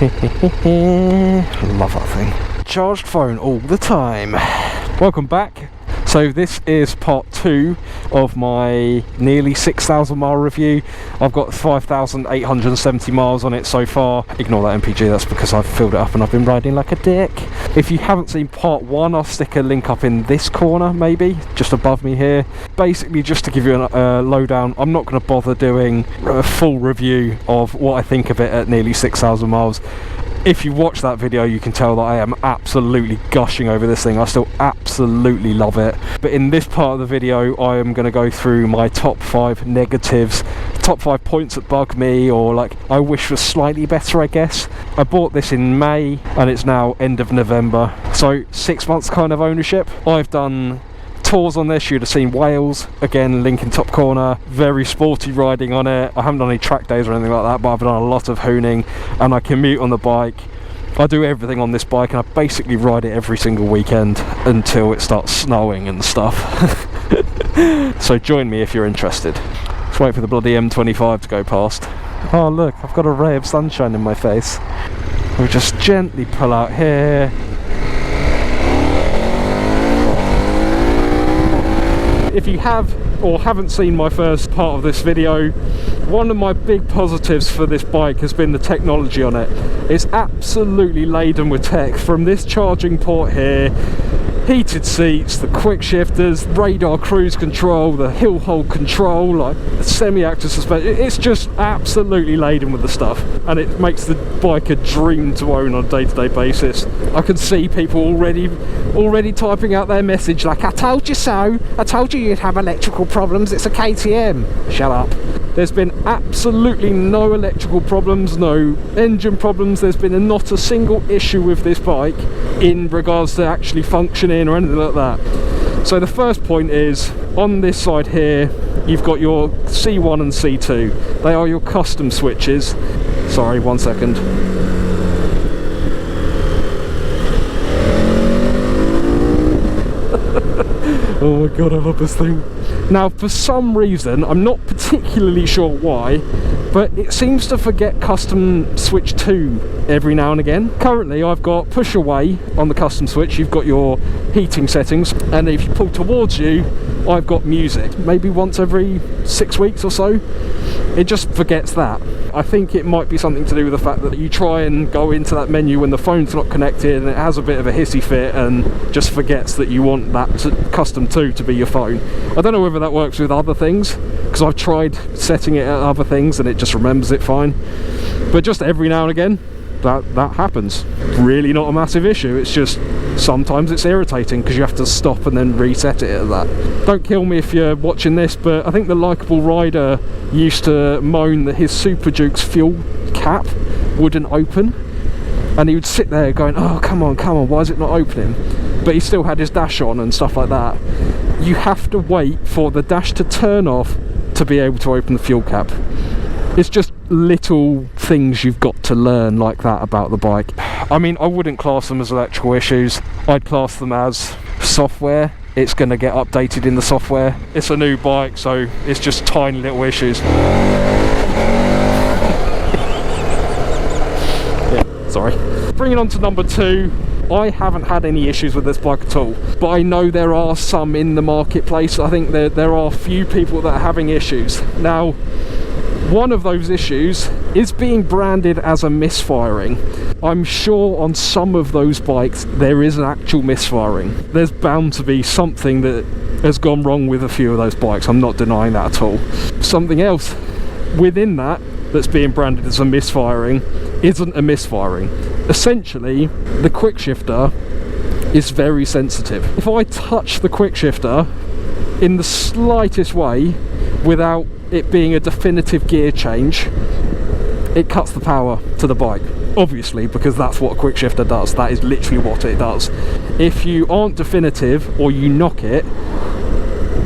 Love that thing. Charged phone all the time. Welcome back. So this is part 2 of my nearly 6,000 mile review. I've got 5,870 miles on it so far. Ignore that MPG, that's because I've filled it up and I've been riding like a dick. If you haven't seen part 1, I'll stick a link up in this corner, maybe, just above me here. Basically, just to give you a lowdown, I'm not going to bother doing a full review of what I think of it at nearly 6,000 miles. If you watch that video, you can tell that I am absolutely gushing over this thing. I still absolutely love it. But in this part of the video, I am going to go through my top 5 negatives, top 5 points that bug me, or like I wish was slightly better, I guess. I bought this in May and it's now end of November. So 6 months kind of ownership. I've done tours on this. You'd have seen Wales, again, link in top corner. Very sporty riding on it. I haven't done any track days or anything like that, but I've done a lot of hooning and I commute on the bike. I do everything on this bike and I basically ride it every single weekend until it starts snowing and stuff. So join me if you're interested. Let's wait for the bloody M25 to go past. Oh look, I've got a ray of sunshine in my face. We'll just gently pull out here. If you have or haven't seen my first part of this video, one of my big positives for this bike has been the technology on it. It's absolutely laden with tech, from this charging port here, heated seats, the quick shifters, radar cruise control, the hill hold control, like the semi-active suspension. It's just absolutely laden with the stuff, and it makes the bike a dream to own on a day-to-day basis. I can see people already typing out their message like, I told you so, I told you you'd have electrical problems, it's a KTM. Shut up. There's been absolutely no electrical problems, no engine problems. There's been not a single issue with this bike in regards to actually functioning or anything like that. So the first point is, on this side here, you've got your C1 and C2. They are your custom switches. Sorry, 1 second. Oh my god, I love this thing. Now, for some reason, I'm not particularly sure why, but it seems to forget custom switch 2 every now and again. Currently, I've got push away on the custom switch. You've got your heating settings, and if you pull towards you, I've got music. Maybe once every 6 weeks or so. It just forgets that. I think it might be something to do with the fact that you try and go into that menu when the phone's not connected and it has a bit of a hissy fit and just forgets that you want that custom 2 to be your phone. I don't know whether that works with other things, because I've tried setting it at other things and it just remembers it fine. But just every now and again, that happens. Really not a massive issue, it's just sometimes it's irritating because you have to stop and then reset it at that. Don't kill me if you're watching this, but I think the Likeable Rider used to moan that his Super Duke's fuel cap wouldn't open, and he would sit there going, oh come on, why is it not opening? But he still had his dash on and stuff like that. You have to wait for the dash to turn off to be able to open the fuel cap. It's just little things you've got to learn like that about the bike. I mean, I wouldn't class them as electrical issues. I'd class them as software. It's going to get updated in the software. It's a new bike, so it's just tiny little issues. Yeah, sorry. Bringing on to number 2. I haven't had any issues with this bike at all, but I know there are some in the marketplace. I think there are a few people that are having issues. Now, one of those issues is being branded as a misfiring. I'm sure on some of those bikes there is an actual misfiring. There's bound to be something that has gone wrong with a few of those bikes. I'm not denying that at all. Something else within that's being branded as a misfiring isn't a misfiring. Essentially, the quick shifter is very sensitive. If I touch the quick shifter in the slightest way without it being a definitive gear change, it cuts the power to the bike, obviously, because that's what a quick shifter does. That is literally what it does. If you aren't definitive or you knock it,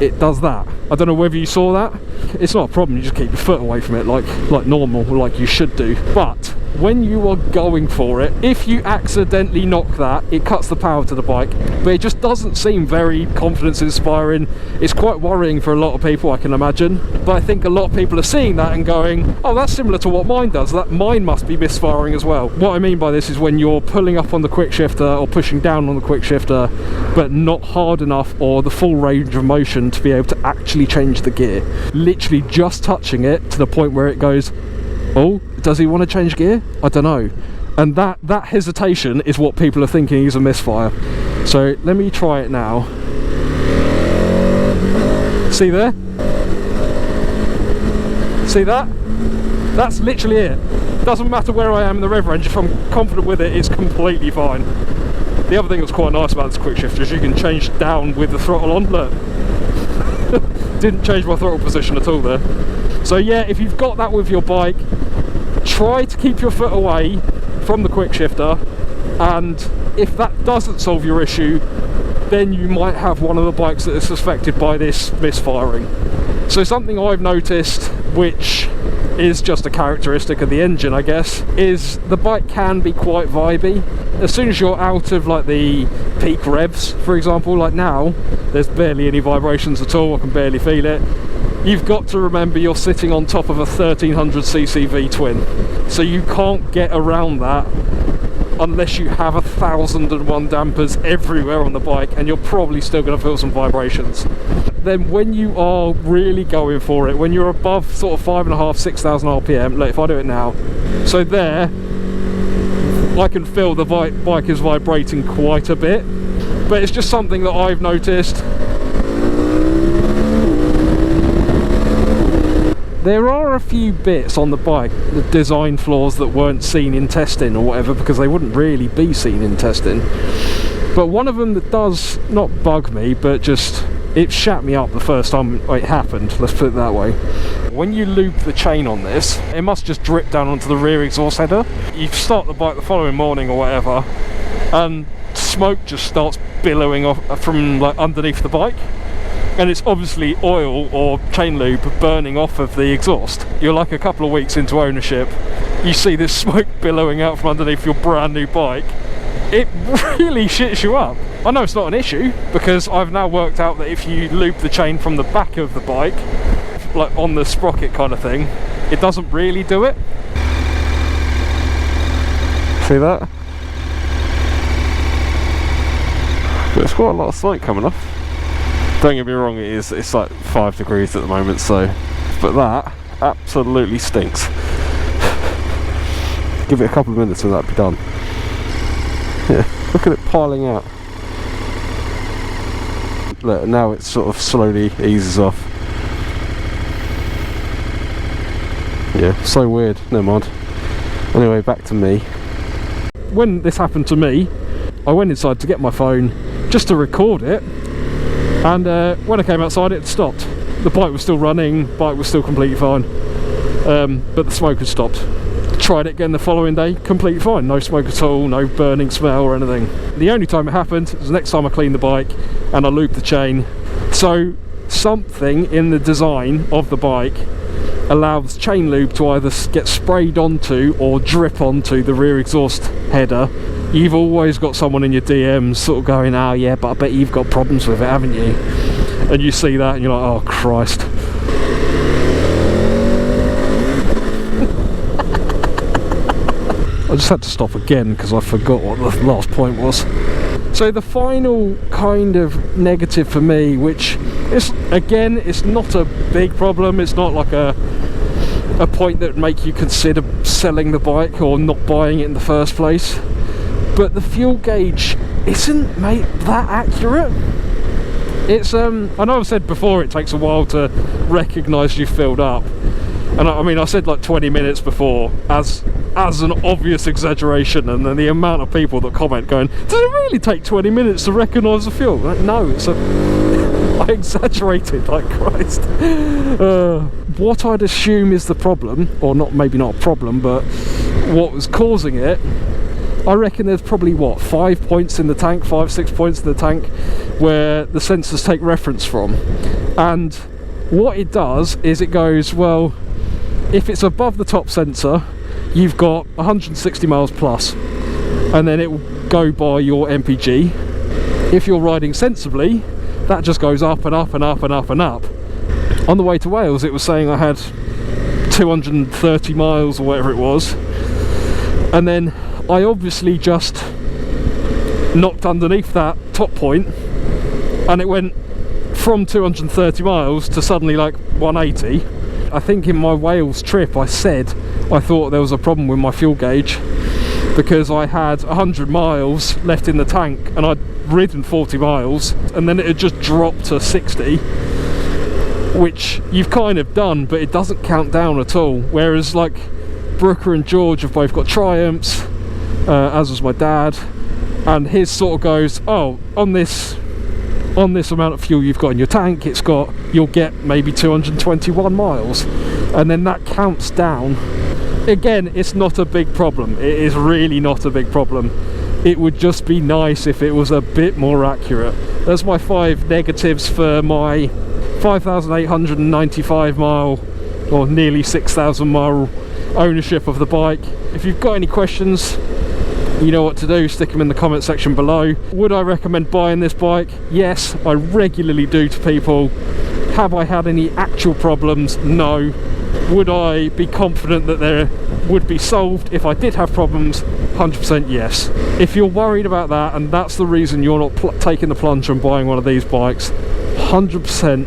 it does that. I don't know whether you saw that. It's not a problem, you just keep your foot away from it like normal, like you should do. But when you are going for it, if you accidentally knock that, it cuts the power to the bike, but it just doesn't seem very confidence inspiring. It's quite worrying for a lot of people, I can imagine, but I think a lot of people are seeing that and going, oh, that's similar to what mine does, that mine must be misfiring as well. What I mean by this is when you're pulling up on the quick shifter or pushing down on the quick shifter, but not hard enough or the full range of motion to be able to actually change the gear. Literally just touching it to the point where it goes, oh, does he want to change gear? I don't know. And that hesitation is what people are thinking is a misfire. So let me try it now. See there? See that? That's literally it. Doesn't matter where I am in the rev range, if I'm confident with it, it's completely fine. The other thing that's quite nice about this quick shifter is you can change down with the throttle on. Look. Didn't change my throttle position at all there. So yeah, if you've got that with your bike, try to keep your foot away from the quick shifter, and if that doesn't solve your issue, then you might have one of the bikes that is affected by this misfiring. So something I've noticed, which is just a characteristic of the engine, I guess, is the bike can be quite vibey. As soon as you're out of like the peak revs, for example, like now, there's barely any vibrations at all, I can barely feel it. You've got to remember you're sitting on top of a 1300cc V-twin, so you can't get around that unless you have 1001 dampers everywhere on the bike, and you're probably still going to feel some vibrations. Then when you are really going for it, when you're above sort of 5,500, 6,000 RPM, look, if I do it now, so there, I can feel the bike is vibrating quite a bit, but it's just something that I've noticed. There are a few bits on the bike, the design flaws that weren't seen in testing or whatever, because they wouldn't really be seen in testing. But one of them that does not bug me, but just, it shat me up the first time it happened, let's put it that way. When you loop the chain on this, it must just drip down onto the rear exhaust header. You start the bike the following morning or whatever, and smoke just starts billowing off from like underneath the bike. And it's obviously oil or chain lube burning off of the exhaust. You're like a couple of weeks into ownership, you see this smoke billowing out from underneath your brand new bike. It really shits you up. I know it's not an issue, because I've now worked out that if you loop the chain from the back of the bike, like on the sprocket kind of thing, it doesn't really do it. See that? There's quite a lot of smoke coming off. Don't get me wrong, it's like 5 degrees at the moment, so, but that absolutely stinks. Give it a couple of minutes and that'll be done. Yeah, look at it piling out. Look, now it sort of slowly eases off. Yeah, so weird, never mind. Anyway, back to me. When this happened to me, I went inside to get my phone just to record it. And when I came outside, it had stopped. The bike was still running, bike was still completely fine, but the smoke had stopped. Tried it again the following day, completely fine, no smoke at all, no burning smell or anything. The only time it happened was the next time I cleaned the bike and I looped the chain. So something in the design of the bike allows chain lube to either get sprayed onto or drip onto the rear exhaust header. You've always got someone in your DMs sort of going, oh yeah, but I bet you've got problems with it, haven't you? And you see that and you're like, oh Christ. I just had to stop again because I forgot what the last point was. So the final kind of negative for me, which is, again, it's not a big problem, it's not like a point that would make you consider selling the bike or not buying it in the first place. But the fuel gauge isn't, mate, that accurate. It's I know I've said before it takes a while to recognise you've filled up, and I mean I said like 20 minutes before as an obvious exaggeration, and then the amount of people that comment going, does it really take 20 minutes to recognise the fuel? Like, no, it's a I exaggerated like Christ. What I'd assume is the problem, or not, maybe not a problem, but what was causing it, I reckon there's probably, what, 5 points in the tank, 5-6 points in the tank where the sensors take reference from. And what it does is it goes, well, if it's above the top sensor, you've got 160 miles plus, and then it will go by your MPG. If you're riding sensibly, that just goes up and up and up and up and up. On the way to Wales, it was saying I had 230 miles or whatever it was, and then I obviously just knocked underneath that top point, and it went from 230 miles to suddenly like 180. I think in my Wales trip I said I thought there was a problem with my fuel gauge because I had 100 miles left in the tank and I'd ridden 40 miles, and then it had just dropped to 60, which you've kind of done, but it doesn't count down at all. Whereas like Brooker and George have both got Triumphs, as was my dad, and his sort of goes, oh, on this amount of fuel you've got in your tank, you'll get maybe 221 miles, and then that counts down. Again, it's not a big problem. It is really not a big problem. It would just be nice if it was a bit more accurate. That's my 5 negatives for my 5,895 mile or nearly 6,000 mile ownership of the bike. If you've got any questions, you know what to do, stick them in the comment section below. Would I recommend buying this bike? Yes, I regularly do to people. Have I had any actual problems? No. Would I be confident that there would be solved if I did have problems? 100% yes. If you're worried about that and that's the reason you're not taking the plunge and buying one of these bikes, 100%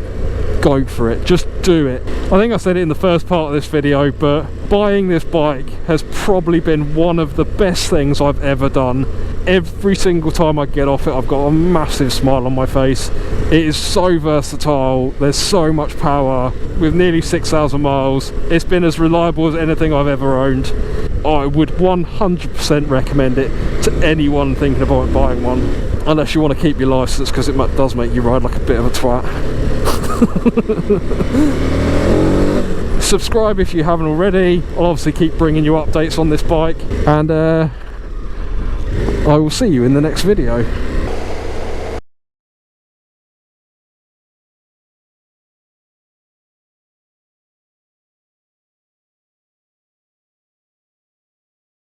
go for it. Just do it. I think I said it in the first part of this video, but buying this bike has probably been one of the best things I've ever done. Every single time I get off it, I've got a massive smile on my face. It is so versatile, there's so much power. With nearly 6,000 miles, it's been as reliable as anything I've ever owned. I would 100% recommend it to anyone thinking about buying one, unless you want to keep your license, because it does make you ride like a bit of a twat. Subscribe if you haven't already. I'll obviously keep bringing you updates on this bike, and I will see you in the next video.